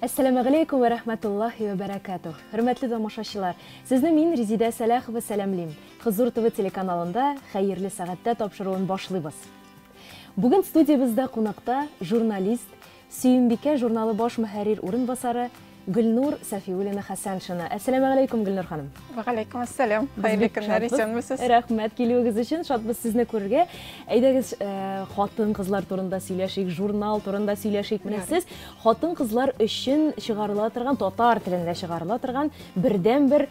Assalamu alaikum wa rahmatullahi wa barakatuh. Hürmetli тамашачылар, сезне мин Резида Салахова сәламлим. Хызур ТВ телеканалында хәерле сәгатьтә тапшыруын башлыйбыз. Бүген студиябызда кунакта журналист, Сөембикә журналы баш мөхәррир урынбасары Гөлнур Сафиуллина Хәсәншина. Ассаламу алейкум, Гөлнур ханым. Ва алейкум ассалам. Хәерле көннәр, исәнмесез? Рәхмәт, килүегез өчен, шатбыз сезне күрергә. Әйдәгез, хатын-кызлар турында сөйләшик, журнал турында сөйләшик. Менә сез хатын-кызлар өчен чыгарыла торган, татар телендә чыгарыла торган бердән-бер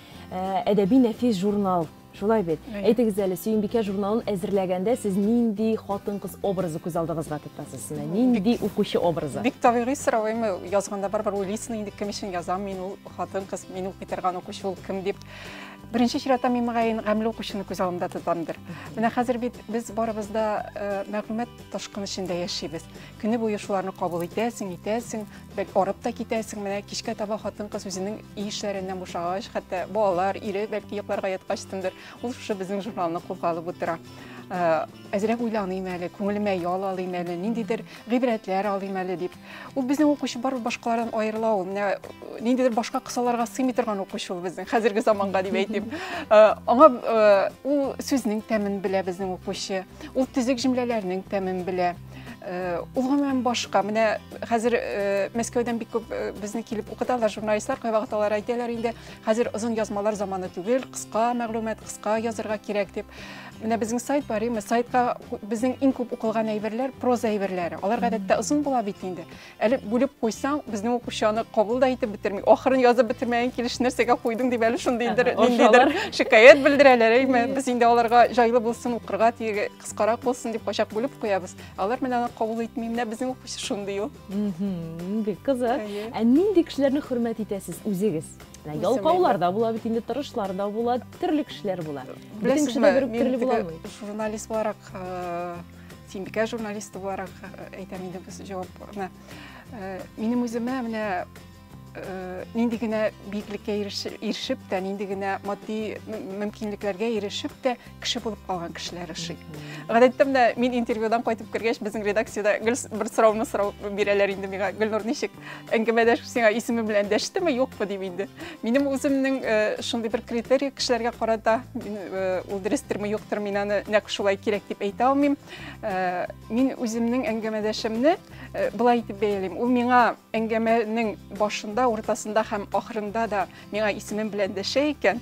әдәби нәфис журнал. Шулай бит. Әйтегез әле, Сөембикә журналын әзерләгәндә сез нинди хатын-кыз образы күз алдыгызга тотасыз? Нинди укучы образы? Бик табигый сорау, язганда бар уйлыйсың инде кем өчен язам мин ул хатын-кыз, мин укый торган укучы ул кем дип. Беренче чиратта мин мөгаен гамле укучыны күз алдымда тотамдыр. Менә хәзер бит без барыбыз да мәгълүмат ташкын эчендә яшибез. Көне буе шуларны кабул итәсең, бәлки арып та китәсең. Менә кичкә таба хатын-кыз үзенең эшләреннән бушагач, хәтта балалар, ире бәлки йокларга яткачтындыр. Ул шушы безнең журналны кулга алып утыра. Әзрәк уйланыйм әле, күңелемә ял алыйм әле, ниндидер гыйбрәтләр алыйм әле дип. Ул безнең укучы бар башкалардан аерыла ул. Ниндидер башка кысаларга сыймый торган укучы ул безнең хәзерге заманга дип әйтим. Аңа ул сүзнең тәмен белә безнең укучы. Ул төзек җөмләләрнең тәмен белә. Ул гомумән башка. Менә хәзер Мәскәүдән бик күп безне килеп укыталар журналистлар, кайвакытлар әйтәләр инде, хәзер озын язмалар заманы түгел, кыска мәгълүмат, кыска язырга кирәк дип. Менә безнең сайт бар, сайтка безнең иң күп укылган әйберләр проза әйберләре. Алар гадәттә озын була бит инде. Әле бүлеп куйсаң, безнең укучыны кабул да итеп бетерми. Ахырын язып бетермәгән килеш нәрсәгә куйдың дип әле шундыйдыр, ниндидер шикаят белдерәләр. Без инде аларга җайлы булсын, укырга тиге, кыскарак булсын дип качак бүлеп куябыз. Алар менә кабул итми, менә безнең укучы шундый ул. Бик кызык. Нинди кешеләрне хөрмәт итәсез үзегез? Ялкаулар да була бит инде, тырышлар да була, төрле кешеләр була. Бөтен кешеләр бер төрле була алмый. Журналист буларак, Сөембикә журналисты буларак әйтәм инде без җавапны. Минем үземә менә нинди генә биеклеккә ирешеп тә, нинди генә матди мөмкинлекләргә ирешеп тә кеше булып калган кешеләр ошый. Гадәттә менә мин интервьюдан кайтып кергәч, безнең редакциядә бер сорауны бирәләр инде миңа. Гөлнур, ничек әңгәмәдәш сиңа исеме белән дәштеме, юкмы дип инде. Минем үземнең шундый бер критерий кешеләргә карата, ул дөрестерме, юктыр, мин аны нәкъ шулай кирәк дип әйтә алмыйм. Мин үземнең әңгәмәдәшемне булай итеп бәялыйм. Ул миңа әңгәмәнең башында, уртасында һәм ахырында да миңа исемем белән дәшә икән.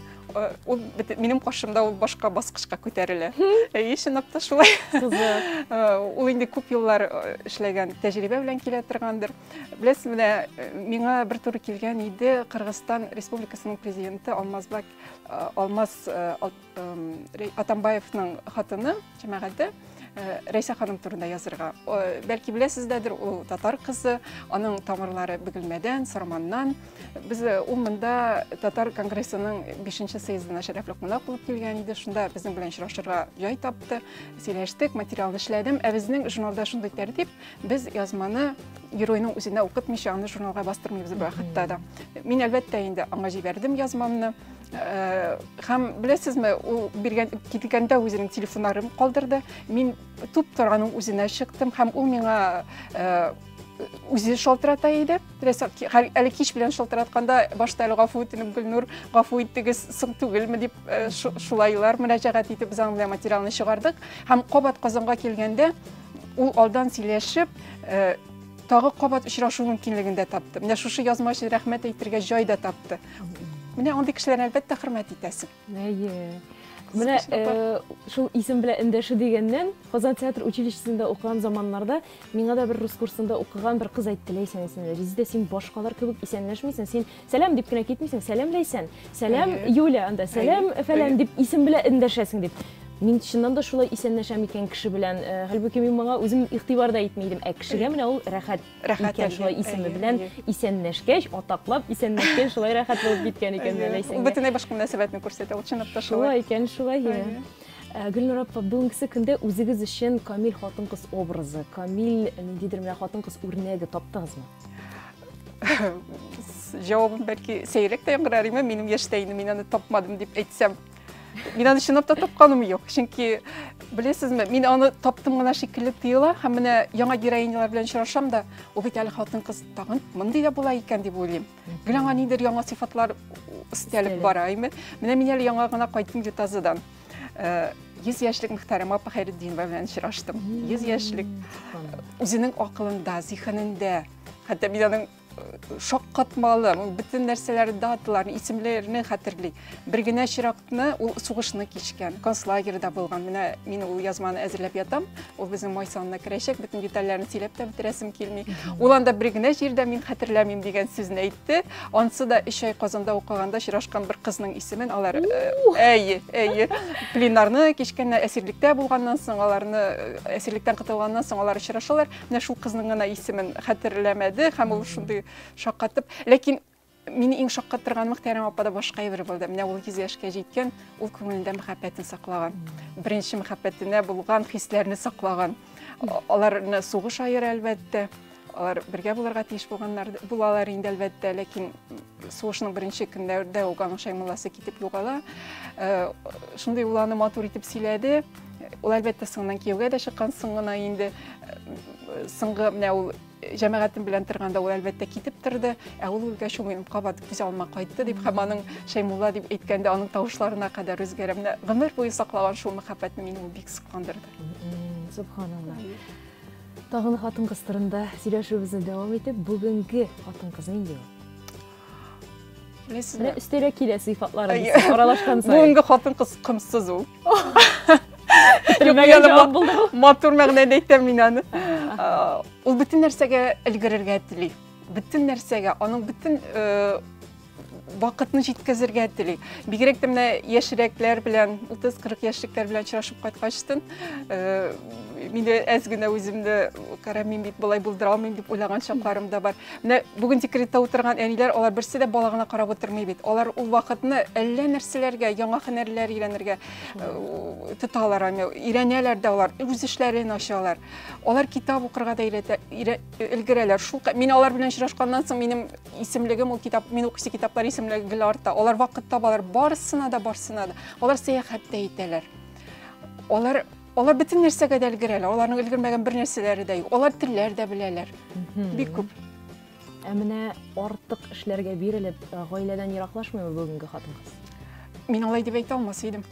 Минем кашымда ул башка баскычка күтәрелә. Чынлап та шулай. Ул инде күп еллар эшләгән тәҗрибә белән килә торгандыр. Беләсез, менә миңа бер туры килгән иде Кыргызстан Республикасының президенты Алмаз Атамбаевның хатыны җәмәгате Рәйсә ханым турында язырга. Бәлки беләсездер, ул татар кызы, аның тамырлары Бөгелмәдән, Сарманнан. Без ул монда татар конгрессының 5-нче съездына шәрәфле кунак булып килгән иде. Шунда безнең белән очрашырга җай тапты. Сөйләштек, материалны эшләдем. Безнең журналда шундый тәртип, без язманы геройның үзенә укытмыйча аны журналга бастырмыйбыз бу вакытта да. Мин әлбәттә инде аңа җибәрдем язмамны. Һәм беләсезме, ул килгәндә үзенең телефоннарын калдырды. Мин туп торганың үзенә чыктым һәм ул миңа үзе шалтырата иде. Әле кич белән шалтыратканда башта әле гафу үтенеп, Гөлнур, гафу иттегез, соң түгелме дип шулайлар мөрәҗәгать итеп без аңа материалны чыгардык. Һәм кабат Казанга килгәндә ул алдан сөйләшеп, тагы кабат очрашу мөмкинлеген дә тапты. Менә шушы язма өчен рәхмәт әйтергә җай да тапты. Менә андый кешеләрне әлбәттә хөрмәт итәсең. Менә шул исем белән эндәше дигәннән, Казан театр училищесында укыган заманнарда миңа да бер рус курсында укыган бер кыз әйтте, Ләйсән исемле. Резида, син башкалар кебек исәнләшмисең, син сәлам дип кенә китмисең, сәлам Ләйсән, сәлам Юля, анда сәлам фәлән дип исем белән эндәшәсең дип. Мин чыннан да шулай исәнләшәм икән кеше белән. Хәлбуки мин моңа үзем игътибарда итмәйдем. Кешегә менә ул рәхәт икән, шулай исеме белән исәнләшкәч, атаклап исәнләшкән, шулай рәхәт булып киткән икән Ләйсән. Бөтенләй башка мөнәсәбәтне күрсәтә, ул чынлап та шулай икән, шулай. Гөлнур апа, бүгенге көндә үзегез өчен камил хатын-кыз образы, камил ниндидер менә хатын-кыз үрнәге таптыгызмы? Җавабым бәлки сәйрәк тә яңгырар име, минем яшьтә инде, мин аны тапмадым дип әйтсәм. Мен аны шынап та тапқаным жоқ. Чөнки білесізме, мен аны таптым гына шикелле тыйыла, һәм менә яңа героинялар белән очрашам да, ул бит әле хатын-кыз тагын мондый да була икән дип уйлыйм. Гел аңа нидер яңа сыйфатлар өстәлеп бара, әйме? Менә мин әле яңа гына кайттым Ютазыдан. 100 яшьлек Мөхтәрәм апа Хәйретдинова белән очраштым. 100 яшьлек. Үзенең акылында, зиһенендә, хәтта мин аның шаккатмалы, бүтән нәрсәләре даталарны, исемләрне хәтерли. Бер генә чиракны ул сугышны кичкән, концлагерьда булган. Менә мин ул язманы әзерләп ятам. Ул безнең майсанына керәчәк, бүтән детальләрне сөйләп тә бетерәсем килми. Ул анда бер генә җирдә мин хәтерләмим дигән сүзне әйтте. Ансы да 3 ай Казанда укыганда очрашкан бер кызның исемен алар әйе, пленарны кичкән әсирлектә булганнан соң аларны әсирлектән кытылганнан соң алар очрашалар. Менә шул кызның гына исемен хәтерләмәде һәм ул шундый шаккатып. Ләкин мине иң шаккаттырган Мөхтәрәм апада башка бер булды. Менә ул 100 яшькә җиткән, ул күңелендә мәхәббәтен саклаган. Беренче мәхәббәтенә булган хисләрне саклаган. Аларны сугыш айыр әлбәттә. Алар бергә булырга тиеш булалар инде әлбәттә, ләкин сугышның беренче көннәрендә ул аның Шаймулласы китеп югала. Шундый ул аны матур итеп сөйләде. Ул әлбәттә соңыннан кияүгә дә чыккан, соңына инде соңгы менә ул җәмәгатем белән торганда ул әлбәттә китеп торды. Ул үлгәч ул минем кабат күз алма кайтты дип һәм аның Шаймулла дип әйткәндә аның тавышларына кадәр үзгәрә. Менә гомер буе саклаган шул мәхәббәтне мине ул бик сокландырды. Субханалла. Тагын хатын-кыз турында сөйләшүебезне дәвам итеп, бүгенге хатын-кыз инде ул. Менә өстәрәк килә сыйфатлары аралашкан сай. Бүгенге хатын-кыз кымсыз ул. Матур мәгънәдә әйтәм мин аны. Ул бүтән нәрсәгә өлгерергә тели. Бүтән нәрсәгә, аның бүтән вакытны җиткезергә тели. Бигрәк тә менә яшьрәкләр белән, 30-40 яшьлекләр белән очрашып кайткачтын, мине әз генә үземне карамин бит булай булдыра алмыйм дип уйлаган чакларым да бар. Менә бүген декретта утырган әниләр, алар берсе дә балагына карап утырмый бит. Алар ул вакытны әллә нәрсәләргә, яңа һөнәрләр өйрәнергә тоталар, өйрәнәләр дә алар, үз эшләрен ачалар. Алар китап укырга да өлгерәләр. Шул мин алар белән очрашканнан соң минем исемлегем ул китап, мин укыйсы китаплар исемлеге арта. Алар вакыт табалар, барысына да. Алар сәяхәттә итәләр. Алар бүтән нәрсәгә дә өлгерәләр. Аларның өлгермәгән бер нәрсәләре дә юк. Алар телләр дә беләләр. Бик күп. Менә артык эшләргә бирелеп, гаиләдән ераклашмыймы бүгенге хатын-кыз? Мин алай дип әйтә алмас идем.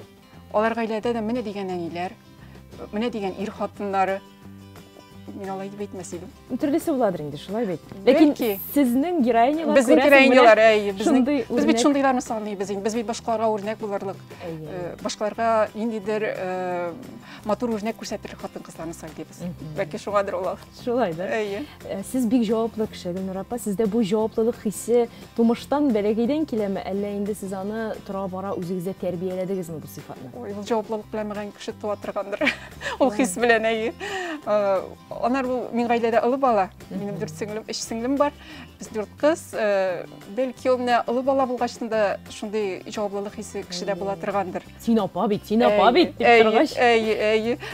Алар гаиләдә дә менә дигән әниләр, менә дигән ир хатыннары. Мин алай дип әйтмәс идем. Төрлесе буладыр инде, шулай бит. Ләкин сезнең героинялар, безнең героинялар, без бит шундыйларны саныйбыз инде. Без бит башкаларга үрнәк булырлык. Башкаларга ниндидер матур үрнәк күрсәтерлек хатын-кызларны сайлыйбыз. Бәлки шуңадыр ул. Шулайдыр. Сез бик җаваплы кеше, Гөлнур апа. Сездә бу җаваплылык хиссе тумыштан, бәләгәйдән киләме, әллә инде сез аны тора-бара үзегездә тәрбияләдегезме бу сыйфатны? Ой, ул җаваплылык белән мәгән кеше туа торгандыр. Ул хис белән Анар бу мин гаиләдә улы бала. Минем 4 сеңлем, 3 сеңлем бар. Без 4 кыз. Бәлки ул менә улы бала булгачында шундый җаваплылык хисе кешедә була торгандыр. Син апа бит дип торгач.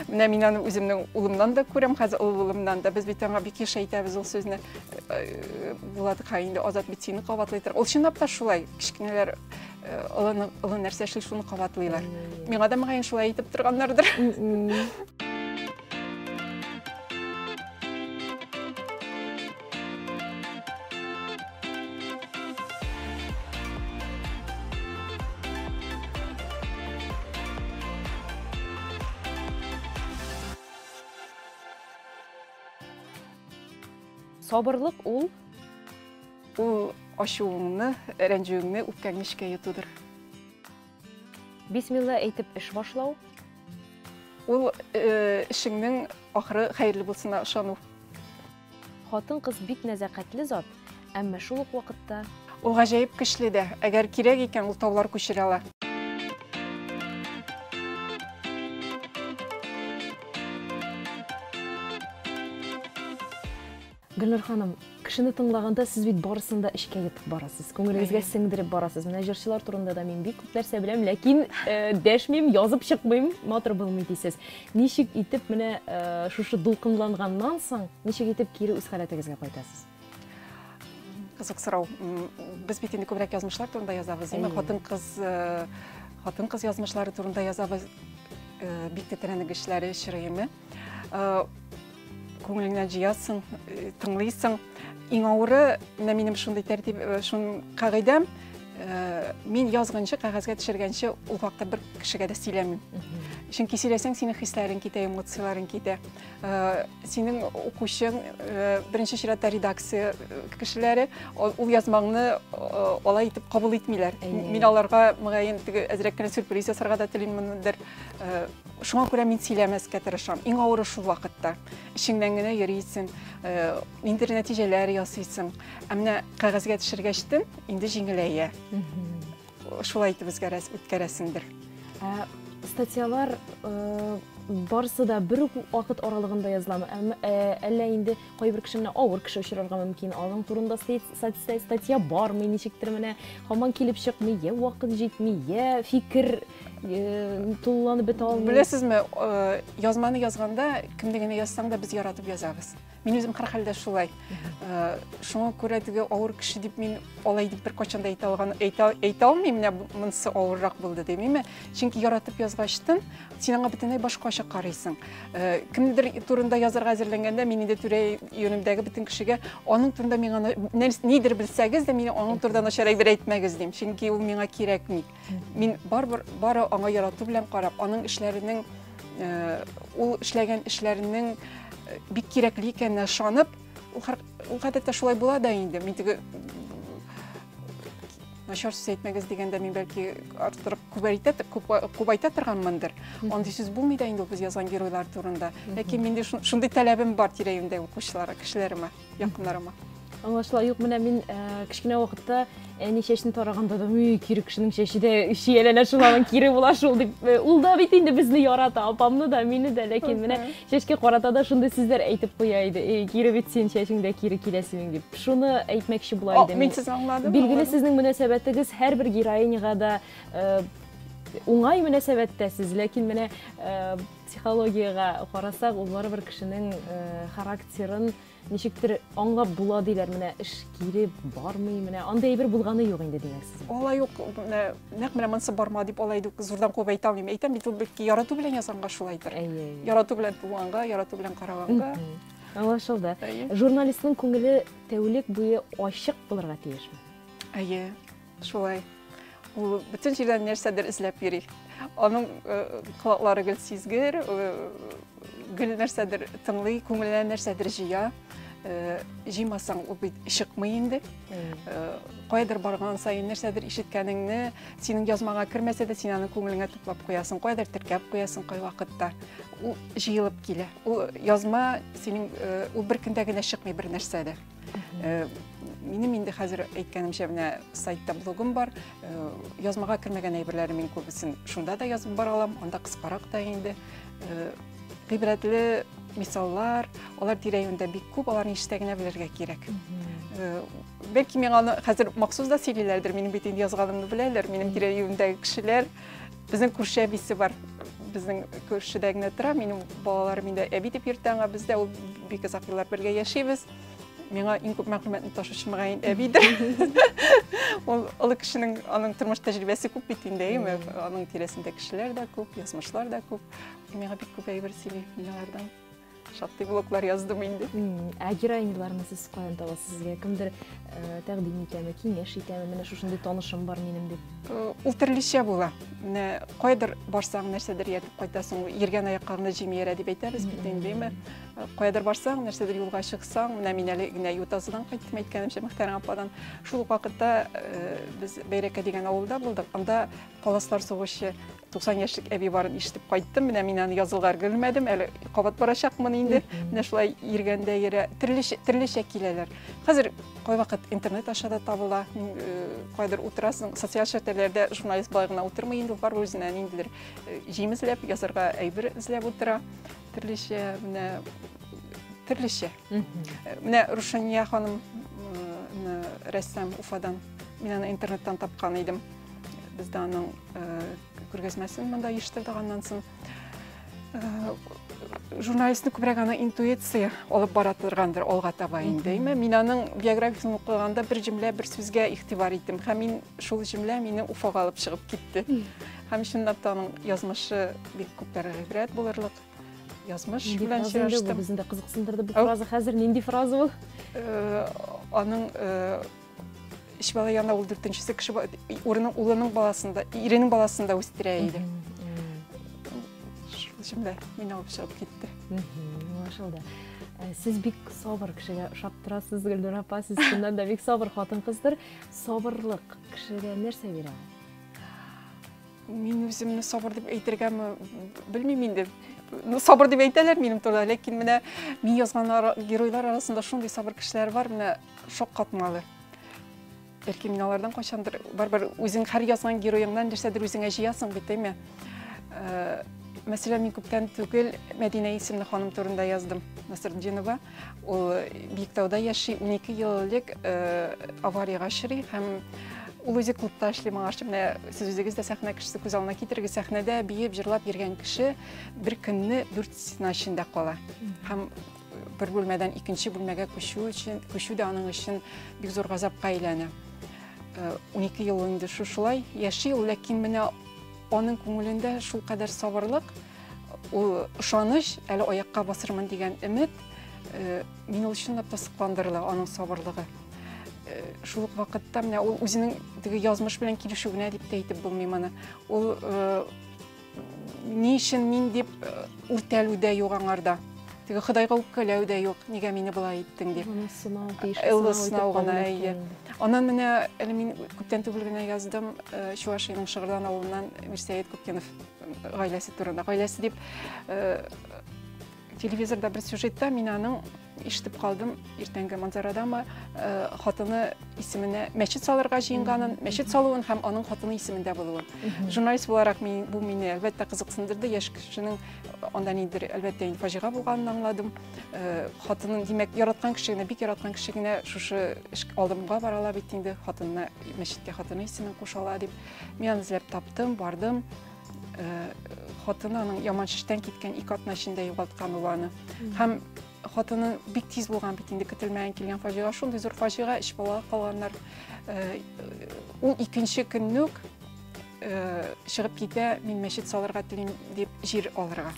Менә мин аны үземнең улымнан да күрәм, хәзер улымнан да. Без бит аңа бик еш әйтәбез ул сүзне. Булады инде Азат бит сине кабатлыйдыр. Ул чынлап та шулай. Кичкенәләр улы нәрсә эшли, шуны кабатлыйлар. Миңа да мәгән шулай әйтеп торганнардыр. Сабырлык ул ачуыңны, рәнҗүеңне үпкәңне эшкә йотудыр. Бисмилла әйтеп эш башлау. Ул эшеңнең ахыры хәерле булсына ышану. Хатын-кыз бик нәзакәтле зат, әмма шул ук вакытта ул гаҗәеп көчле дә. Әгәр кирәк икән, ул таулар күчерә ала. Гөлнур ханым, кешене тыңлаганда сез бит барысында эшкә ятып барасыз. Күңелегезгә сеңдереп барасыз. Менә җырчылар турында да мин бик күп нәрсә беләм, ләкин дәшмим, язып чыкмыйм, матур булмый дисез. Ничек итеп менә шушы дулкынланганнан соң, ничек итеп кире үз халәтегезгә кайтасыз? Кызык сорау. Без бит инде күбрәк язмышлар турында язабыз. хатын-кыз язмышлары турында язабыз, бик тетрәнек эшләре чырыймы. Күңелеңнән җыясың, тыңлыйсың. Иң авыры, минем шундый тәртип, кагыйдәм, мин язганчы, кагазга төшергәнче, ул вакытта бер кешегә дә сөйләмим. Чөнки сөйләсәң, синең хисләрең китә, эмоцияларың китә. Синең укучың, беренче чиратта редакция кешеләре, ул язмаңны алай итеп кабул итмиләр. Мин аларга мөгаен әзрәк кенә сюрприз ясарга да телиммендер. Шуңа күрә мин сөйләмәскә тырышам. Иң авыры шул вакытта. Ишеңнән генә йөрисең, инде нәтиҗәләр ясыйсың. Әмма кагазга төшергәчтен инде җиңеләя. Шулай итеп үткәрәсеңдер. Статьялар барысы да бер вакыт аралыгында языламы? Әллә инде кайбер кешене авыр кеше очрарга мөмкин. Аның турында статья бармы, ничектер менә һаман килеп чыкмый, вакыт җитмий, фикер тулланып бетә алмый. Беләсезме, язманы язганда, кемне генә язсаң да без яратып язабыз. Мин үзем һәр хәлдә шулай. Шуңа күрә теге авыр кеше дип мин алай дип бер качан да әйтә алмыйм, менә монысы авыррак булды димме. Чөнки яратып язгачтын, син аңа бөтенләй башкача карыйсың. Кемдер турында язарга әзерләнгәндә, мин инде түрә йөнемдәге бөтен кешегә аның турында миңа нидер белсәгез дә, мин аның турында начарак бер әйтмәгез дим. Чөнки ул миңа кирәкми. Мин бары аңа ярату белән карап, аның эшләренең, ул эшләгән эшләренең бик кирәкле икәненә ышанып, ул гадәттә шулай була да инде. Мин теге начар сүз әйтмәгез дигәндә мин бәлки артырып күбәйтә торганмындыр. Андый сүз булмый да инде без язган геройлар турында. Ләкин миндә шундый таләбем бар тирә-юньдә укучыларга, кешеләремә, якыннарыма. Аңлашыла, юк, менә мин кичкенә вакытта әни чәчне тараганда да, кире кешенең чәче дә шияләнә шулаган кире була шул дип. Ул да бит инде безне ярата, апамны да, мине дә, ләкин менә чәчкә карата да шундый сүзләр әйтеп куя иде. Кире бит син чәчең дә кире киләсең дип. Шуны әйтмәкче була иде. Мин сезне аңладым. Билгеле, сезнең мөнәсәбәтегез һәрбер героиняга да уңай мөнәсәбәттәсез, ләкин менә психологиягә карасак, ул барыбер кешенең характерын ничектер аңлап була диләр, менә эш кире бармый, менә андай бер булганы юк инде дигәнсез. Алай юк, нәкъ менә монысы барма дип алай дип зурдан күп әйтә алмыйм. Әйтәм бит ул бик ярату белән язганга шулайдыр. Ярату белән туганга, ярату белән караганга. Аңлашылды. Журналистның күңеле тәүлек буе ачык булырга тиешме? Әйе, шулай. Ул бөтен җирдән нәрсәдер эзләп йөри. Аның колаклары гел сизгер, гел нәрсәдер тыңлый, күңеленә нәрсәдер җыя. Җыймасаң ул бит чыкмый инде. Кайдыр барган сайын нәрсәдер ишеткәнеңне, синең язмага кермәсә дә, син аны күңелеңә туплап куясың, кайдыр теркәп куясың кай вакытта. Ул җыелып килә. Ул язма синең ул бер көндә генә чыкмый бер нәрсәдә. Минем инде хәзер әйткәнемчә менә сайтта блогым бар. Язмага кермәгән әйберләрне мин күбесен шунда да язып бара алам, анда кыскарак та инде. Гыйбрәтле мисаллар, алар тирә-юньдә бик күп, аларны ишетә белергә кирәк. Бәлки миңа аны хәзер махсус да сөйлиләрдер, минем бит инде язганымны беләләр, минем тирә-юньдәге кешеләр. Безнең күрше әбисе бар, безнең күршедә генә тора, минем балаларым инде әби дип йөртә аңа, бездә ул бик озак еллар бергә яшибез. Миңа иң күп мәгълүматны ташучы мөгаен әбидер. Ул кешенең аның тормыш тәҗрибәсе күп бит инде, аның тирәсендә кешеләр дә күп, язмышлар да күп. Миңа бик күп әйбер сөйли миналардан. Шактый блоглар яздым инде. Героиняларны сез каян табасыз? Сезгә кемдер тәкъдим итәме, киңәш итәме, менә шушындый танышым бар минем дип? Ул төрлечә була. Менә кайдыр барсаң нәрсәдер ятып кайтасың, йөргән аякларны җимиерә дип әйтәбез бит инде. Кайдыр барсаң, нәрсәдер юлга чыксаң, менә мин әле генә Ютазыдан кайттым әйткәнемчә Мөхтәрәм ападан. Шул вакытта без Бәйрәкә дигән авылда булдык. Анда Паласлар сугышы 90 яшьлек әби барын ишетеп кайттым. Менә мин аны язылгар гөлмәдем, әле кабат барачакмын инде. Менә шулай йөргәндә йөрә, төрлечә киләләр. Хәзер кайвакыт интернет аша да табыла. Кайдыр утырасың, социаль шәбәкәләрдә журналист балай гына утырмый инде, бар үзеннән индидер җим эзләп, язарга әйбер эзләп утыра. Төрлечә, менә төрлечә. Менә Рушания ханым рәссам Уфадан, мин аны интернеттан тапкан идем. Бездә аның күргәзмәсен монда ишеттердегәннән соң журналистің көбірек ана интуиция олып баратырғандыр олға табайын деймі. Мен аның биографиясын оқығанда бір жімле бір сөзге ихтибар еттім. Һәм мен шул жімле мені Уфаға алып шығып кетті. Һәм шындап аның язмышы бик күптәр ғибрәт боларлық. Язмыш белән шыраштым. Біздің де қызықсындырды бұл фраза. Қазір нендей фраза бұл? Аның іш бала янда ол дүртіншісі кіші ұлының баласында, иренің баласында өстірейді. Şimdi мен алып шығып кетті. Машалда. Сіз бик сабыр кішіге ұшап тұрасыз, Гүлнұр апа, сіз шыннан да бик сабыр қатын қыздыр. Сабырлық кішіге нәрсе береді? Мен өзімні сабыр деп әйтергәм білмеймін енді. Сабыр деп әйтәләр менің турда, ләкин менә мен язган геройлар арасында шундый сабыр кешеләр бар, менә шок катмалы. Бәлки мен алардан кайчандыр бар-бар үзең һәр язган героеңнан нәрсәдер үзеңә җыясың бит, әйме? Mesela, мен күптән түгел Мәдинә исемле ханым турында яздым. Насырдинова. Ул Биектауда яши, 12 еллык аварияга очрый һәм ул үзе клубта эшли моңарчы. Менә сез үзегез дә сәхнә кешесе күз алдына китерге, сәхнәдә биеп, җырлап йөргән кеше бер көнне 4 стена эчендә кала. Һәм бер бүлмәдән икенче бүлмәгә күчү дә аның өчен бик зур газапка әйләнә. 12 ел инде шулай яши, ләкин менә onun күңелендә шул кадәр сабырлык, ул ышаныч, әле аякка басырмын дигән өмет, мин ул өчен тасыкландырыла аның сабырлыгы. Шул вакытта менә ул үзенең теге язмыш белән килешүгенә дип әйтеп булмый моны. Ул ни өчен мин дип үртәлүдә юк аңарда. Теге Худайга үпкәләү дә юк, нигә мине булай иттең дип. Сынау гына. Анан менә әле мин күптән түгел генә яздым Чувашиянең Шыгырдан авылыннан Мирсәет Күпкенов гаиләсе турында. Гаиләсе дип телевизорда бер сюжетта мин аның ишетеп калдым, иртәнге манзарадамы хатыны исеменә мәчет салырга җыенганын, мәчет салуын һәм аның хатыны исемендә булуын. Журналист буларак бу мине әлбәттә кызыксындырды. Яшь кешенең анда нидер әлбәттә фаҗига булганын аңладым. Хатынын, димәк, яраткан кешегенә, бик яраткан кешегенә шушы алдымга барала бит инде, хатынына мәчеткә хатыны исемен кушала дип. Мин аны эзләп таптым, бардым. Хатыны аның яман шиштән киткән 2 атна эчендә югалткан уланы. Һәм хатыны бик тиз булган бит инде, көтелмәгән килгән фаҗига, шундый зур фаҗига, эш бала калганнар. Ул икенче көннүк чыгып китә, мин мәчет салырга телим дип җир алырга.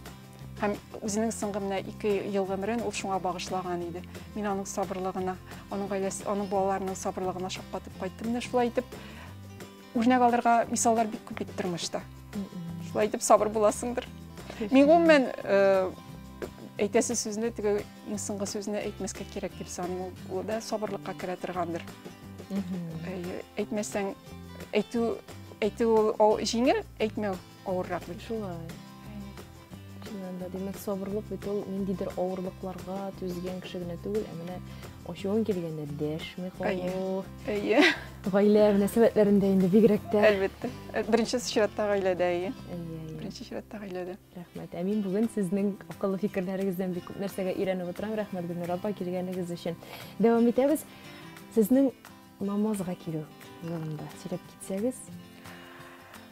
Һәм үзенең соңгы менә 2 ел гомерен ул шуңа багышлаган иде. Мин аның сабырлыгына, аның гаиләсе, аның балаларының сабырлыгына шаккатып кайттым. Менә шулай итеп үрнәк алырга мисаллар бик күп бит тормышта. Шулай итеп сабыр буласыңдыр. Мин гомумән әйтәсе сүзне, теге иң соңгы сүзне әйтмәскә кирәк дип саныйм. Ул да сабырлыкка керә торгандыр. Әйтмәсәң, әйтү ул җиңел, әйтмәү авыррак бит. Шулай. Чынында демәк сабырлык бит ул ниндидер авырлыкларга түзгән кеше генә түгел, менә ошуын килгәндә дәшми калу. Гаилә мөнәсәбәтләрендә инде бигрәк тә. Әлбәттә. Беренче чиратта гаиләдә. Беренче чиратта гаиләдә. Рәхмәт. Мин бүген сезнең акыллы фикерләрегездән бик күп нәрсәгә өйрәнеп утырам. Рәхмәт Гөлнур апа килгәнегез өчен. Дәвам итәбез. Сезнең намазга килү юлында сөйләп китсәгез.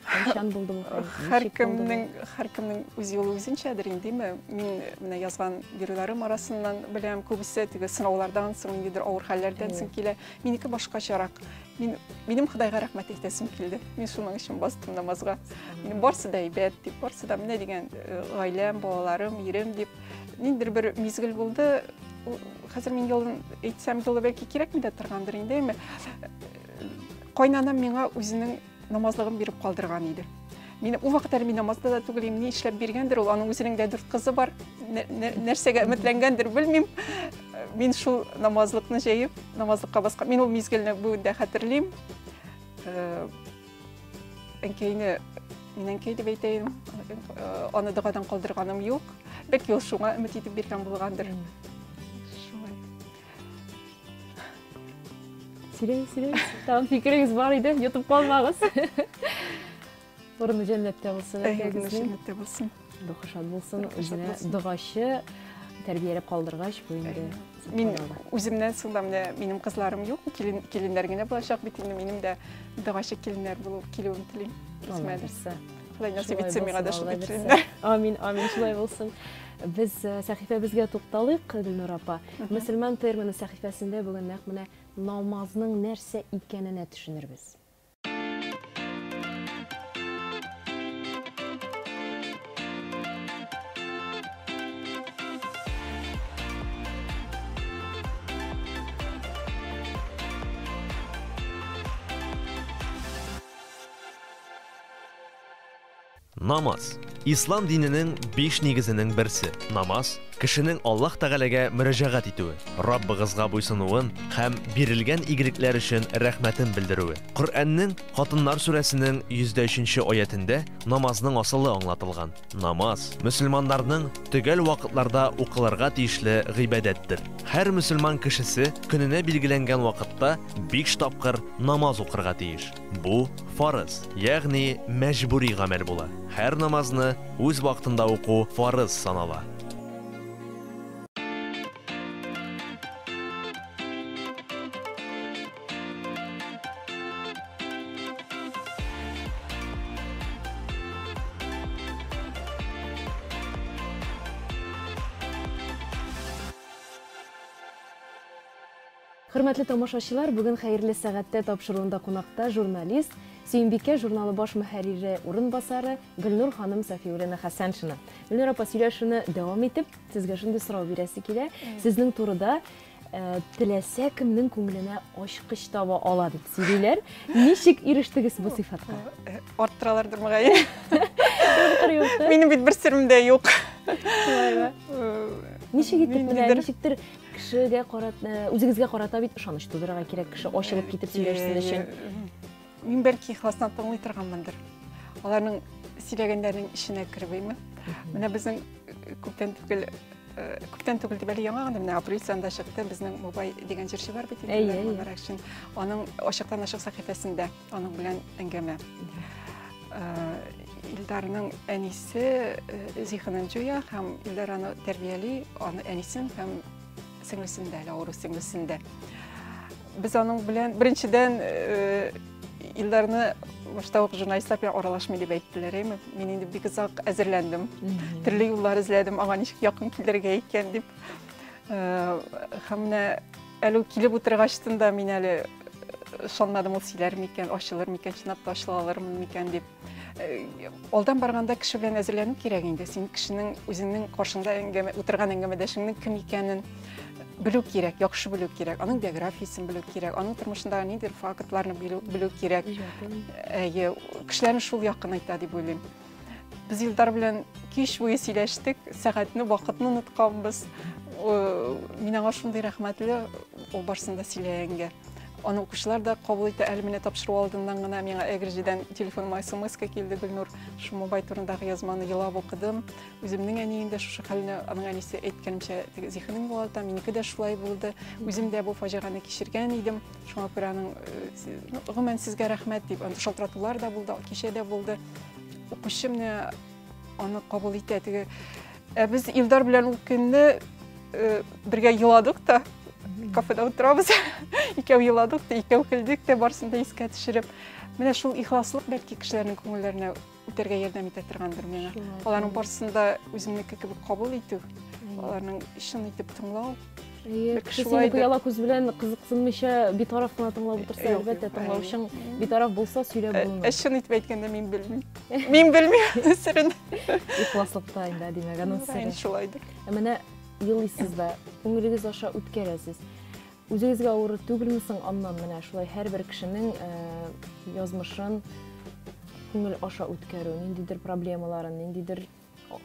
Кайчан булды бу? Һәр кемнең үз юлы үзенчәдер инде. Мин менә язган геройларым арасыннан беләм, күбесе теге сынаулардан соң, ниндидер авыр хәлләрдән соң килә. Минеке башкачарак. Минем Худайга рәхмәт әйтәсем килде. Мин шуның өчен бастым намазга. Минем барсы да әйбәт дип, барсы да менә дигән гаиләм, балаларым, ирем дип ниндидер бер мизгел булды. Хәзер мин юлын әйтсәм, юлы бәлки кирәкми дә торгандыр инде. Кайнанам миңа үзенең намазлыгын биреп калдырган иде. Мин ул вакытта мин намазда да түгел, ни эшләп биргәндер, ул аның үзенең дә 4 кызы бар. Нәрсәгә өметләнгәндер билмим. Мин шул намазлыкны җәеп, намазлыкка баскан. Мин ул мизгелне бүгендә хәтерлим. Миннән дип әйтәм, аны дәгадан калдырганым юк. Бәлки ул шуңа өмет итеп биргән булгандыр. Сирәй. Там фикерегез бар иде, ютып калмагыз. Орны җәннәттә булсын, җәннәттә булсын. Духы шат булсын, үзенә дугачы тәрбияләп калдыргач бу инде. Мин үземнән соң да минем кызларым юк, киленнәр генә булачак бит инде, минем дә дугачы киленнәр булып килүен телим. Хәзмәдерсә. Хәзер насыйп итсә миңа да шул киленнәр. Амин, шулай булсын. Без сәхифәбезгә тукталыйк, Гөлнур апа. Мөселман термины сәхифәсендә бүген нәкъ менә намазның нәрсә икәненә төшенербез. Намаз. Ислам диненең 5 нигезенең берсе. Намаз кешенең Аллаһ Тәгаләгә мөрәҗәгать итүе, Раббыгызга буйсынуын һәм бирелгән игелекләр өчен рәхмәтен белдерүе. Коръәннең Хатыннар сүрәсенең 103-нче аятендә намазның асылы аңлатылган. Намаз мөселманнарның төгәл вакытларда укылырга тиешле гыйбадәттер. Һәр мөселман кешесе көненә билгеләнгән вакытта 5 тапкыр намаз укырга тиеш. Бу фарыз, ягъни мәҗбүри гамәл була. Һәр намазны үз вакытында уку фарыз санала. Хөрмәтле тамашачылар, бүген хәерле сәгатьтә тапшыруында кунакта журналист, Сөембикә журналы баш мөхәррире урынбасары Гөлнур ханым Сафиуллина Хәсәншина. Гөлнур апа, сөйләшүне дәвам итеп, сезгә шундый сорау бирәсе килә. Сезнең турыда теләсә кемнең күңеленә ачкыч таба ала дип сөйлиләр. Ничек ирештегез бу сыйфатка? Арттыралардыр мөгаен. Юк. Минем бит бер сирим дә юк. Ничек итеп менә, ничектер кешегә карата, үзегезгә карата бит ышаныч тудырырга кирәк, кеше ачылып китеп сөйләшсен өчен. Мин бәлки ихластан тыңлый торганмындыр. Аларның сөйләгәннәренең ишенә кербейме? Менә безнең күптән түгел дип әле яңа гына менә апрель санында чыкты безнең Мубай дигән җырчы бар бит инде. Аның ачыктан ачык сәхифәсендә аның белән әңгәмә. Илдарның әнисе зихнен җуя һәм Илдар аны тәрбияли, аны әнисен һәм сеңлесендә, авыру сеңлесендә. Без аның белән беренчедән Илдарны башта ук журналистлар белән аралашмый дип әйттеләр. Мин инде бик озак әзерләндем. Төрле юллар эзләдем, аңа ничек якын килергә икән дип. Һәм әле килеп утыргачтын да мин әле ышанмадым, ул сөйләр микән, ачылыр микән, чынлап та ачылалырмы микән дип. Алдан барганда кеше белән әзерләнү кирәк инде. Син кешенең үзеңнең каршында утырган әңгәмәдәшеңнең кем икәнен белү кирәк, яхшы белү кирәк, аның биографиясын белү кирәк, аның тормышындагы нидер фактларны белү кирәк. Кешеләрне шул якын айта дип уйлыйм. Без Илдар белән кич буе сөйләштек, сәгатьне, вакытны унытканбыз. Мин аңа шундый рәхмәтле, ул барсында сөйләгәнгә. Аны укучылар да кабул итә. Әле менә тапшыру алдыннан гына миңа Әгерҗедән телефоныма СМС-ка килде, Гөлнур, шу Мубай турындагы язманы елап укыдым. Үземнең әнием дә шушы хәлне аның әнисе әйткәнчә зихнем булды, минеке дә шулай булды. Үзем дә бу фаҗиганы кичергән идем. Шуңа күрә аның гомумән сезгә рәхмәт дип, аны шалтыратулар да булды, кичә дә булды. Укучы менә аны кабул итә. Без Илдар белән ул көнне бергә еладык та, кафеда утырабыз. Икәү еладык та, икәү көлдек тә, барсын да искә төшереп. Менә шул ихласлык бәлки кешеләрнең күңелләренә үтәргә ярдәм итә торгандыр миңа. Аларның барсында үземнеке кебек кабул итү, аларның ишен итеп тыңлау. Кешеләр буяла күз белән кызыксынмыйча битараф кына тыңлап утырса, әлбәттә тыңлаучың битараф булса сөйләп булмый. Ишен итеп әйткәндә мин белмим. Мин белмим сирен. Ихласлыкта инде димәк, аның сире. Шулайдыр. Менә елыйсыз да, күңелегез аша үткәрәсез. Үзегезгә авыр түгелме соң аннан менә шулай һәрбер кешенең язмышын күңел аша үткәрү, ниндидер проблемаларын, ниндидер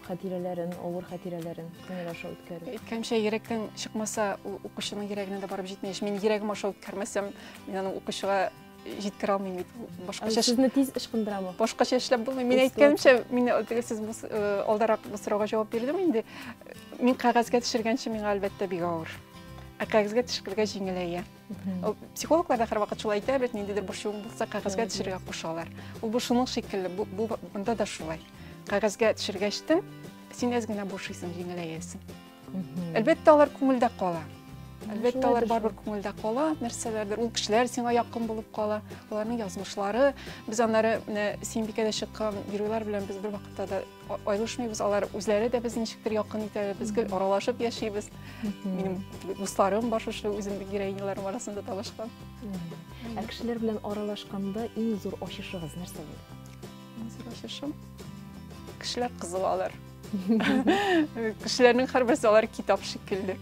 хатирәләрен, авыр хатирәләрен күңел аша үткәрү. Әйткәнчә, йөрәктән чыкмаса, укучының йөрәгенә дә барып җитмәеш. Мин йөрәгем аша үткәрмәсәм, мин аның укучыга җиткерә алмыйм бит. Башкача сезне тиз ышкындырамы? Башкача эшләп булмый. Мин әйткәнчә, мин сез алдарак бу сорауга җавап бирдем инде. Мин кагазга төшергәнче миңа әлбәттә бик авыр. Кагазга төшергәнгә җиңеләя. Психологлар да һәрвакыт шулай әйтә, бит ниндидер борчуың булса, кагазга төшергә кушалар. Ул бу шуның шикелле, бу монда да шулай. Кагазга төшергәчтен син әз генә бушыйсың, җиңеләясең. Әлбәттә алар күңелдә кала. Әлбәттә, алар барбыр күңелдә кала, нәрсәләрдер, ул кешеләр сиңа якын булып кала, аларның язмышлары. Без аннары Сөембикәдә чыккан геройлар белән без бер вакытта да айлышмыйбыз, алар үзләре дә безне ничектер якын итәләр, безгә аралашып яшибез. Минем дусларым бар шушы үземнең героиняларым арасында талашкан. Кешеләр белән аралашканда иң зур ачышыгыз нәрсә булды? Иң зур ачышым кешеләр кызыгалар. Кешеләрнең һәрберсе алар китап шикелле.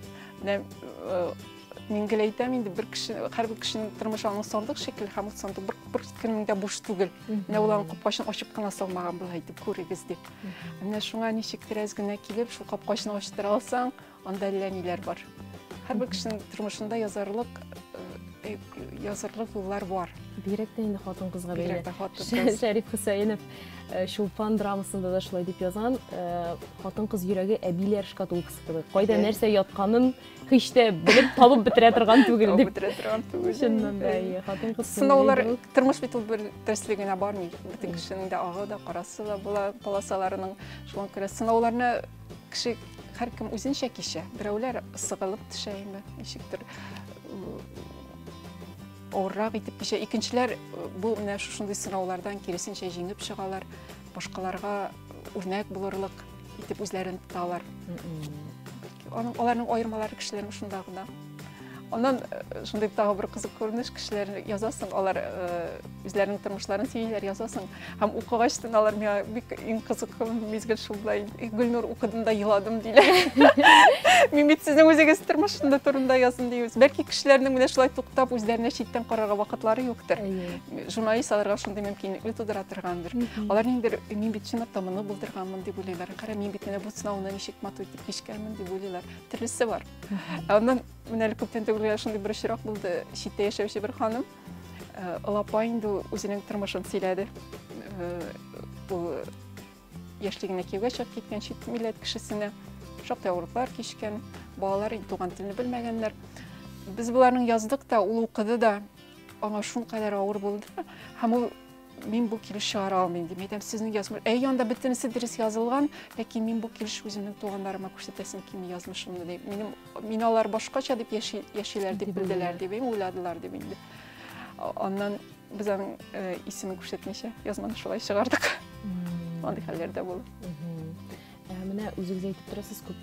Мин гел әйтәм инде, һәрбер кешенең тормышы аның сандык шикелле һәм ул сандык бер көннең дә буш түгел. Менә ул аның капкачын ачып кына салмаган булып әйтеп күрегез дип. Менә шуңа ничектер әз генә килеп, шул капкачны ачтыра алсаң, анда әллә ниләр бар. Һәрбер кешенең тормышында язарлык юллар бар. Бигрәк тә инде хатын-кызга бәйле. Бигрәк тә хатын-кыз. Шәриф Хөсәенов Шулпан драмасында да шулай дип язган, хатын-кыз йөрәге әбиләр шкатулкасы кебек. Кайда нәрсә ятканын һич тә белеп табып бетерә торган түгел дип. Бетерә торган түгел. Чыннан да, хатын-кыз сынаулар тормыш бит ул бер дәреслегенә бармый. Бөтен кешенең дә агы да, карасы да була, полосаларының шуңа күрә сынауларны кеше һәркем үзенчә кичә. Берәүләр сыгылып төшәйме, ничектер авыррак итеп кичә. Икенчеләр бу менә шушындый сынаулардан киресенчә җиңеп чыгалар, башкаларга үрнәк булырлык итеп үзләрен тоталар. Аларның аермалары кешеләрнең шунда гына. Ondan şunday tağ bir kızık görünüş kişiler yazasın, alар үзләренең тормышларын сөйләр yazasın. Һәм укыгачтан алар миңа бик иң кызык мизгел шулай. Гөлнур укыдым да йыладым диләр. Мин бит сезнең үзегез тормышында турында язын дибез. Бәлки кешеләрнең менә шулай туктап үзләренә читтән карарга вакытлары юктыр. Журналист аларга шундай мөмкинлекне тудыра торгандыр. Алар ниндидер мин бит чынлап та моны булдырганмын дип уйлыйлар. Кара, мин бит менә бу сынауны ничек матуй итеп кичкәнмен дип уйлыйлар. Төрлесе бар. Аннан менә күптән шундай бер очрак булды. Читтә яшәүче бер ханым Алапай инде үзенең тормышын сөйләде. Бу яшьлегенә кияүгә чыгып киткән чит милләт кешесенә шактый авырлыклар кичкән, балалар туган телне белмәгәннәр. Без буларның яздык та, ул укыды да, аңа шункадәр авыр булды. Һәм ул мин бу килеш чыгара алмыйм дип әйтәм, сезнең язмыш. Янда бөтенесе дөрес язылган, ләкин мин бу килеш үземнең туганнарыма күрсәтәсем килми язмышымны дип. Мин алар башкача дип яшиләр дип белделәр дип уйладылар дип инде. Аннан без аның исемен күрсәтмичә язманы шулай чыгардык. Андый хәлләрдә булды. Менә үзегез әйтеп торасыз, күп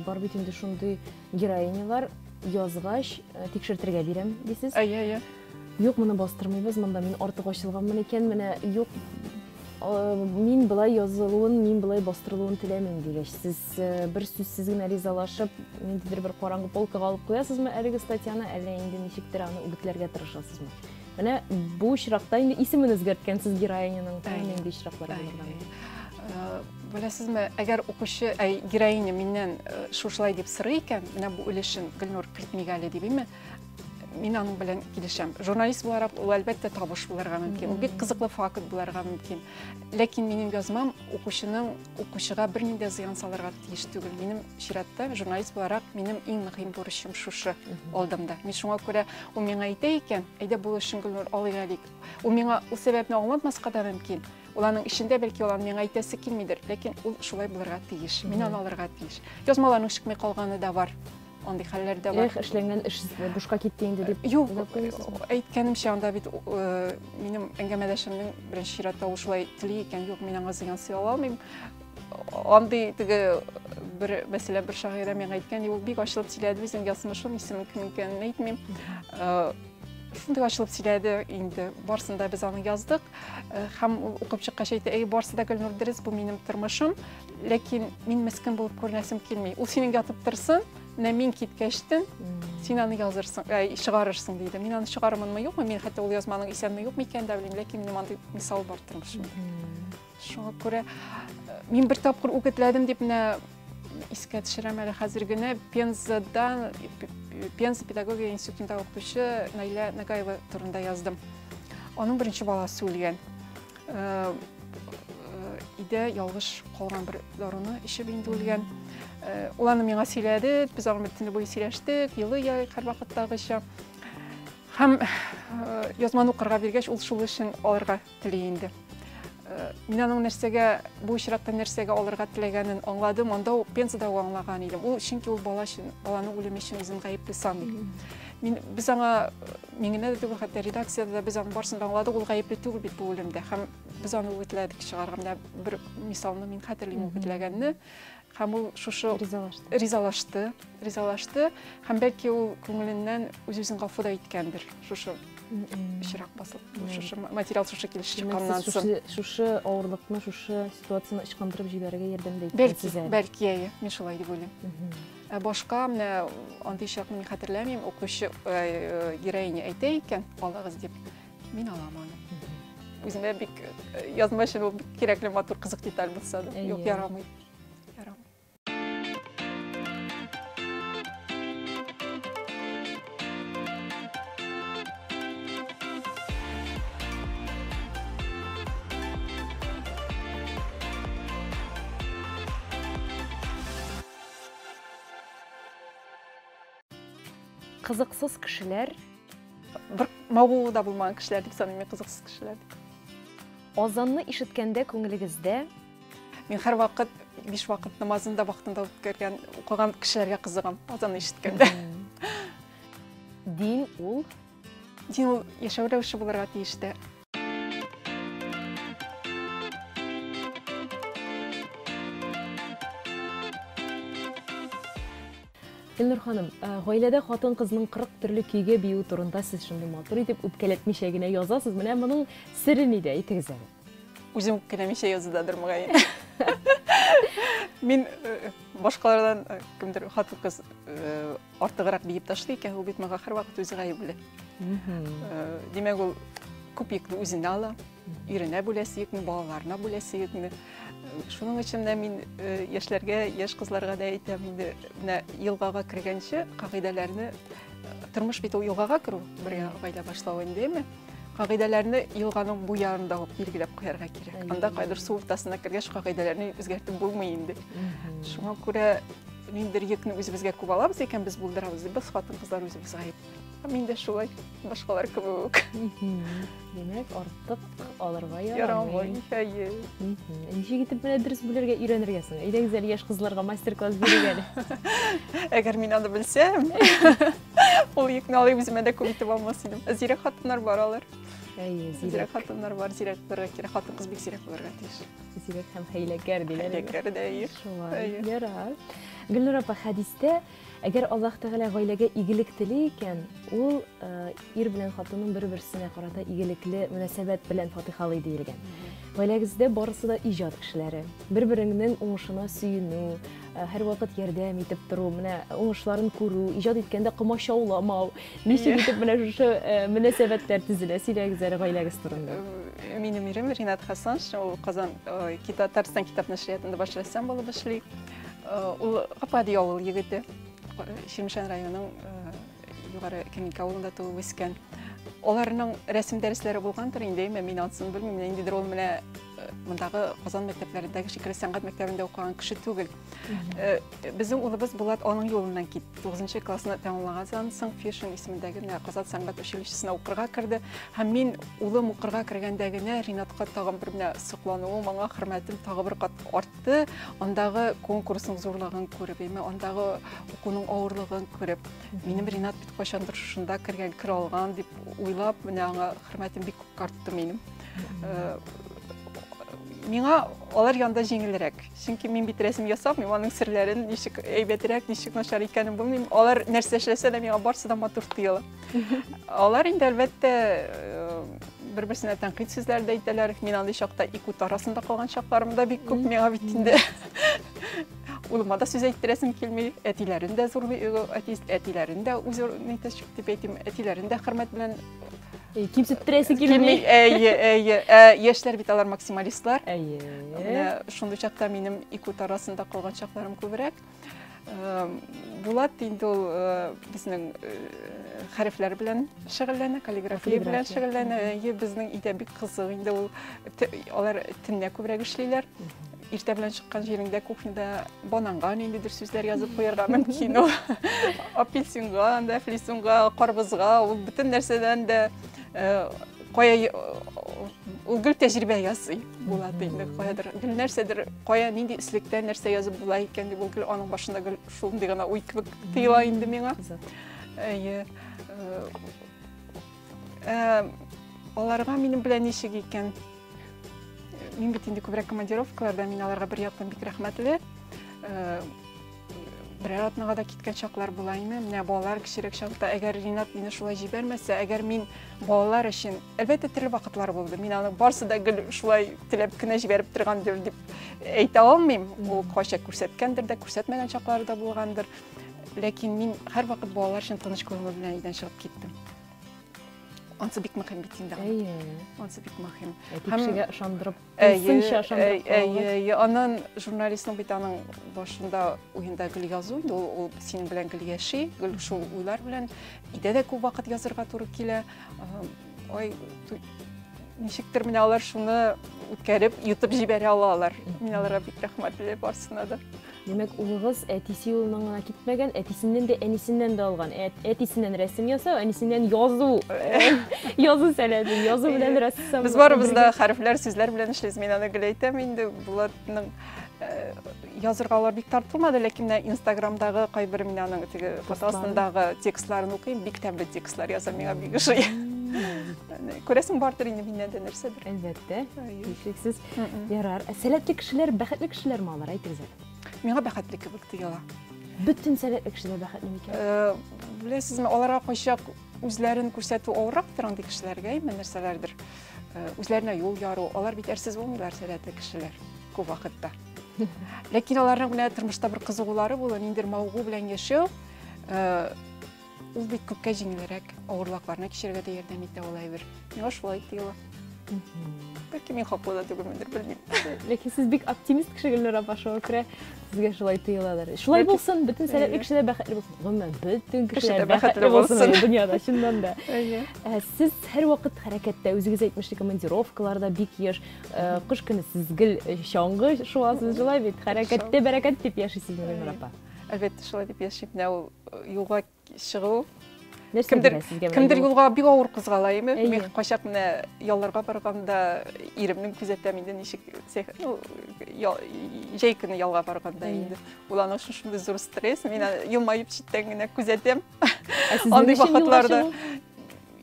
бар бит инде шундый героинялар язгач тикшертергә бирәм дисез. Юк, моны бастырмыйбыз, монда мин артык ачылганмын икән, менә юк, мин былай язылуын, мин былай бастырылуын теләмим дигәч, сез бер сүзсез генә ризалашып, ниндидер бер караңгы полкага алып куясызмы әлеге статьяны, әллә инде ничектер аны үгетләргә тырышасызмы? Менә бу очракта инде исемен үзгәрткәнсез героиняның, нинди очраклар булган? Беләсезме, әгәр укучы, героиня миннән шушылай дип сорый икән, менә бу өлешен Гөлнур кертмигә әле дибеме? Мин аның белән килешәм. Журналист буларак ул әлбәттә табыш булырга мөмкин. Ул бик кызыклы факт булырга мөмкин. Ләкин минем язмам укучыга бернинди зыян салырга тиеш түгел. Минем чиратта журналист буларак минем иң мөһим бурычым шушы алдымда. Мин шуңа күрә ул миңа әйтә икән, әйдә бу эшен Гөлнур алыйк әлик. Ул миңа ул сәбәпне аңлатмаска да мөмкин. Ул аның эшендә бәлки ул миңа әйтәсе килмидер, ләкин ул шулай булырга тиеш. Мин аны алырга тиеш. Язмаларның чыкмый калганы да бар. Андый хәлләрдә бар. Эшләнгән эш бушка китте инде дип. Юк, әйткәнемчә, анда бит минем әңгәмәдәшемнең беренче чиратта ул шулай тели икән, юк, мин аңа зыян сый алмыйм. Андый теге бер мәсьәлә бер шагыйрә миңа әйткән, ул бик ачылып сөйләде, безнең язмышым, исемен кем икәнен әйтмим. Шундай ачылып сөйләде инде, барсында без аны яздык. Һәм укып чыккач әйтте, барсы да Гөлнур дөрес, бу минем тормышым, ләкин мин мескен булып күренәсем килми. Ул синең ятып торсын, мин киткәчтен син аны язырсың, чыгарырсың диде. Мин аны чыгарырмынмы, юкмы? Мин хәтта ул язманың исәнме, юкмы икән дә белмим, ләкин минем андый мисал бар тормышым. Шуңа күрә мин бер тапкыр үгетләдем дип менә искә төшерәм әле хәзер генә Пенза педагогия институтында укытучы Наиля Нагаева турында яздым. Аның беренче баласы үлгән. Иде ялгыш калган бер даруны эчеп инде үлгән. Ул аны миңа сөйләде, без аңа бөтенләй буе сөйләштек, елый һәр вакыттагыча. Һәм язманы укырга биргәч, ул шул эшен алырга тели инде. Мин аның нәрсәгә, бу очракта нәрсәгә алырга теләгәнен аңладым, анда ук пенсияда аңлаган идем. Ул чөнки ул баланы үлеме өчен үзен гаепле саный. Без аңа, миңне дә түгел, хәтта редакциядә да без аның барсын аңладык, ул гаепле түгел бит бу үлемдә. Һәм без аны үгетләдек чыгарганда бер мисалны мин хәтерлим үгетләгәнне. Һәм ул шушы ризалашты. Һәм бәлки ул күңеленнән үз-үзен гафу да иткәндер. Шушы очрак басып, шушы материал шушы килеш чыкканнан соң. Шушы авырлыкны, шушы ситуацияны ычкындырып җибәрергә ярдәм дә итәсез. Бәлки, мин шулай дип уйлыйм. Башка менә андый чакны мин хәтерләмим, укучы героиня әйтә икән, алагыз дип. Мин алам аны. Үземә бик язма өчен ул бик кирәкле матур кызык деталь булса да, юк, ярамый. Кызыксыз кешеләр, бер мавы да булмаган кешеләр дип саныйм, кызыксыз кешеләр. Азанны ишеткәндә күңелегездә мин һәр вакыт 5 вакыт намазында вакытында үткәргән, укыган кешеләргә кызыгам, азанны ишеткәндә. Дин ул яшәү рәвеше булырга тиештә. Илнур ханым, гаиләдә хатын-кызның 40 төрле көйгә бию турында сез шундый матур итеп үпкәләтмичә генә язасыз. Менә моның сире нидә, әйтегез әле. Үзем үпкәләмичә язудадыр мөгаен. Мин башкалардан кемдер хатын-кыз артыграк биеп ташлый икән, ул бит миңа һәр вакыт үзе гаепле. Димәк, ул күп йөкне үзенә ала, иренә бүләсе йөкне, балаларына бүләсе йөкне. Шуның өчен дә мин яшьләргә, яшь кызларга да әйтәм, инде менә елгага кергәнче кагыйдәләрне, тормыш бит ул елгага керү, бер гаилә башлау инде. Кагыйдәләрне елганың бу ярында ук билгеләп куярга кирәк. Анда кайдыр су уртасына кергәч кагыйдәләрне үзгәртеп булмый инде. Шуңа күрә ниндер йөкне үзебезгә күп алабыз икән, без булдырабыз дип, без хатын-кызлар үзебез гаеп. Мин дә шулай, башкалар кебек. Демәк, артык алырга ярамый. Ничек итеп менә дөрес белергә өйрәнергә соң? Әйдәгез әле яшь кызларга мастер-класс бирергә әле. Әгәр мин аны белсәм, ул йөкне алып үземә дә күп итеп алмас идем. Зирәк хатыннар бар алар. Зирәк хатыннар бар, зирәк булырга кирәк. Хатын-кыз бик зирәк булырга тиеш. Зирәк һәм хәйләкәр диләр. Хәйләкәр дә шулай. Ярар. Гөлнур апа, хәдистә әгәр Аллаһ Тәгалә гаиләгә игелек тели икән, ул ир белән хатынның бер-берсенә карата игелекле мөнәсәбәт белән фатихалый диелгән. Гаиләгездә барысы да иҗат кешеләре. Бер-береңнең уңышына сөенү, һәр вакыт ярдәм итеп тору, менә уңышларын күрү, иҗат иткәндә комачауламау. Ничек итеп менә шушы мөнәсәбәтләр төзелә? Сөйләгез әле гаиләгез турында. Минем ирем Ринат Хасан, ул Казан Татарстан китап нәшриятында баш рәссам булып эшли. Ул Гапади авыл егете. Шимшан районының югары Кемикә авылында туып үскән. Оларның рәсем дәресләре булгандыр инде, мин атын белмим, индидер ул менә мондагы Казан мәктәпләрендәге шикелле сәнгать мәктәбендә укыган кеше түгел. Безнең улыбыз Булат аның юлыннан китте. 9нчы классны тәмамлаган соң Фешн исемендәге Казан сәнгать училищесына укырга керде. Һәм мин улым укырга кергәндә генә Ринатка тагын бер менә соклануы, моңа хөрмәтем тагы бер кат артты. Андагы конкурсның зурлыгын күреп, андагы укуның авырлыгын күреп, минем Ринат бит кайчандыр шунда кергән, кер алган дип уйлап, менә аңа хөрмәтем бик күп артты минем. Миңа алар янда җиңелрәк. Чөнки мин бит рәсем ясап, аның серләрен ничек әйбәтрәк, ничек начар икәнен белмим. Алар нәрсә эшләсә дә миңа барсы да матур тоела. Алар инде әлбәттә бер-берсенә тәнкыйть сүзләр дә әйтәләр. Мин андый чакта ике ут арасында калган чакларым да бик күп миңа бит инде. Улыма да сүз әйттерәсем килми. Әтиләрен дә зур, әтиләрен дә үз нитәчек дип әйтим. Әтиләрен дә хөрмәт белән кимсеттерәсе килми. Яшьләр бит алар максималистлар. Менә шундый чакта минем ике ут арасында калган чакларым күбрәк. Булат инде ул безнең хәрефләр белән шөгыльләнә, каллиграфия белән шөгыльләнә. Безнең өйдә бик кызык инде ул. Алар төнлә күбрәк эшлиләр. Иртә белән чыккан җиреңдә кухняда бананга ниндидер сүзләр язып куярга мөмкин. Апельсинга, флисунга, карбызга, ул бөтен нәрсәдән дә Қоя гүл тәжірибе ясый болады енді. Қоядыр гүл нәрседір, қоя нендей ісліктен нәрсе yazып бұлай екен деп, ол гүл оның башында гүл шулындай ғана ой кібік тыйла енді меңа. Оларға менің білән нешек екен. Мен бит енді көбірек командировкаларда мен аларға бір яқтан бик рахмәтле. Бір аратнаға да кеткен шақлар болайымы. Менә балалар кішірек шақта, әгер Ринат мені шулай жібермесе, әгер мен балалар үшін, әлбәтте түрлі вақытлар болды. Мен аны барсы да гүл шулай тілеп кіне жіберіп тұрғандыр деп әйте алмайм. Ол қойша көрсеткендір де, көрсетмеген шақлар да болғандыр. Ләкин мен һәр вақыт балалар үшін тыныш көңіл белән үйдән шығып кеттім. Онсы бик мөһим бит инде. Онсы бик мөһим. Кешегә ышандырып, сынча ышандырып. Аннан журналистның бит аның башында уенда гүл язу инде, ул синең белән гүл яши, гүл шул уйлар белән өйдә дә күп вакыт язырга туры килә. Ой, ничектер менә алар шуны үткәреп, ютып җибәрә алалар. Мин аларга бик рәхмәтле барсына да. Демәк, улыгыз әтисе юлынан гына китмәгән, әтисеннән дә, әнисеннән дә алган. Әтисеннән рәсем ясау, әнисеннән язу. Язу сәләтен, язу белән рәссам. Без барыбыз да хәрефләр, сүзләр белән эшлибез. Мин аны гел әйтәм инде, булатның язырга алар бик тартылмады, ләкин Инстаграмдагы кайбер мин аның теге фотосындагы текстларын укыйм, бик тәмле текстлар яза, миңа бик ошый. Күрәсең бардыр инде миннән дә нәрсәдер. Әлбәттә, һичшиксез. Ярар. Сәләтле кешеләр, бәхетле кешеләр ме алар, әйтегез? Миңа бәхетле кебек тоела. Бөтен сәләтле кешеләр бәхетле микән? Беләсезме, аларга кайчак үзләрен күрсәтү авыррактыр андый кешеләргә, нәрсәләрдер. Үзләренә юл яру, алар бит әрсез булмыйлар сәләтле кешеләр күп вакытта. Ләкин аларның белән тормышта бер кызыгулары була, ниндер мавыгу белән яшәү, ул бит күпкә җиңелрәк, авырлыкларны кичерергә дә ярдәм итә ул әйбер. Миңа шулай тоела. Бәлки мин хаклы да түгелмендер, белмим. Ләкин сез бик оптимист кешегә апа шуңа күрә сезгә шулай тоеладыр. Шулай булсын, бөтен сәләтле кешеләр бәхетле булсын. Гомумән, бөтен кешеләр бәхетле булсын дөньяда, чыннан да. Сез һәр вакыт хәрәкәттә, үзегез әйтмешли, командировкаларда бик еш, кыш көне сез гел чаңгы шуасыз җылай бит, хәрәкәттә бәрәкәт дип яшисез, Гөлнур апа. Әлбәттә, шулай дип яшим. Менә ул юлга чыгу, Кемдер юлга бик авыр кузгалайм. Мен качак менә ялларга барганда иремнең күзәтәм инде ничек җәй көне ялга барганда инде. Ул аның шундый зур стресс, мин елмаеп читтән генә күзәтәм. Андый вакытларда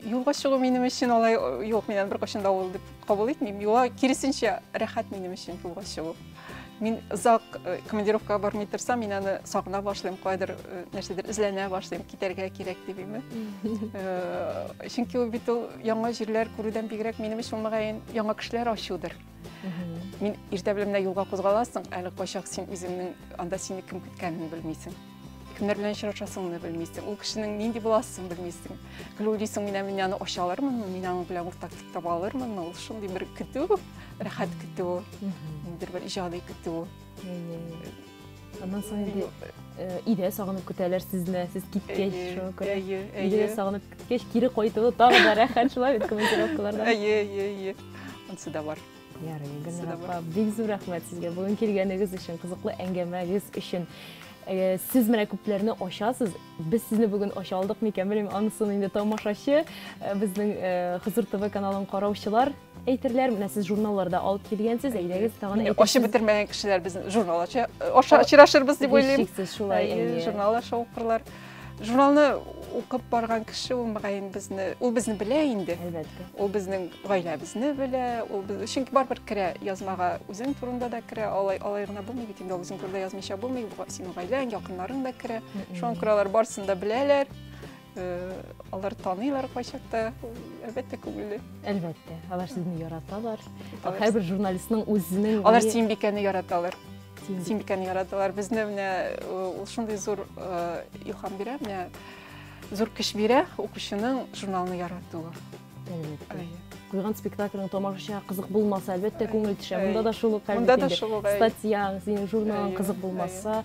юлга чыгу минем өчен алай юк, мин бер качан да ул дип кабул итмим. Юлга киресенчә рәхәт минем өчен юлга чыгу. Мин зак командировкага бармый торсам, мин аны сагына башлыйм, кайдыр нәрсәдер эзләнә башлыйм, китәргә кирәк дибеме. Чөнки ул бит ул яңа җирләр күрүдән бигрәк минем өчен мөгаен яңа кешеләр ачудыр. Мин иртә белән юлга кузгаласың, әле качак син үзеңнең анда сине кем көткәнен белмисең. Кемнәр белән очрашасыңны белмисең. Ул кешенең нинди буласын белмисең. Гөлүлисең, мин аны ачалармын, мин аның белән уртак таба алырмын. Ул шундый бер көтү, рәхәт көтү. Ниндер бер иҗади көтү. Аннан соң инде өйдә сагынып көтәләр сезне, сез киткәч, шуңа күрә. Өйдә сагынып киткәч, кире кайтуы тагы да рәхәт шулай бит командировкаларда. Онсы да бар. Ярый, Гөлнур апа, бик зур рәхмәт сезгә. Бүген килгәнегез өчен, кызыклы әңгәмәгез өчен. Сез менә күпләрне ачасыз. Без сезне бүген ача алдык микән, белмим, анысын инде тамашачы, безнең Хозур ТВ каналын караучылар әйтерләр. Менә сез журналларда алып килгәнсез, әйдәгез тагын әйтегез. Ачы бетермәгән кешеләр безне журнал очрашырбыз дип уйлыйм. Шулай, журнал аша укырлар. Журналны укып барган кеше ул мөгаен безне белә инде. Әлбәттә. Ул безнең гаиләбезне белә, ул чөнки барбер керә язмага, үзең турында да керә, алай гына булмый бит инде, үзең турында язмыйча булмый, синең гаиләң, якыннарың да керә. Шуңа күрә алар барсын да беләләр. Алар таныйлар кайчакта, әлбәттә күңелле. Әлбәттә, алар сезне яраталар. Һәрбер журналистның үзенең алар Сөембикәне яраталар. Сөембикәне яраталар. Безне менә ул шундый зур илһам бирә, менә зур көч бирә укучының журналны яратуы. Куйган спектакльнең тамашачыга кызык булмаса, әлбәттә күңел төшә. Монда да шул ук статьяң, синең журналың кызык булмаса,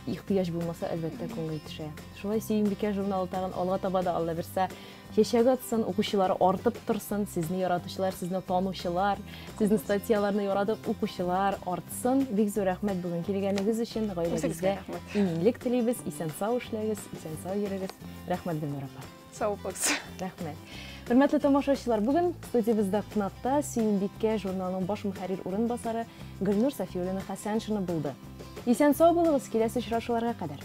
ихтыяҗ булмаса, әлбәттә күңел төшә. Шулай Сөембикә журналы тагын алга таба да Алла берсә яшәгә атсын, укучылары артып торсын, сезне яратучылар, сезне танучылар, сезнең статьяларны яратып укучылар артсын. Бик зур рәхмәт бүген килгәнегез өчен, гаиләгезгә иминлек телибез, исән-сау эшләгез, исән-сау йөрегез. Рәхмәт, Гөлнур апа. Сау болыңыз. Рәхмәт. Хөрмәтле тамашачылар, бүген студиябызда кунакта Сөембиккә журналының баш мөхәррир урынбасары Гөлнур Сафиуллина Хәсәншина булды. Исән сау булыгыз, киләсе очрашуларга кадәр.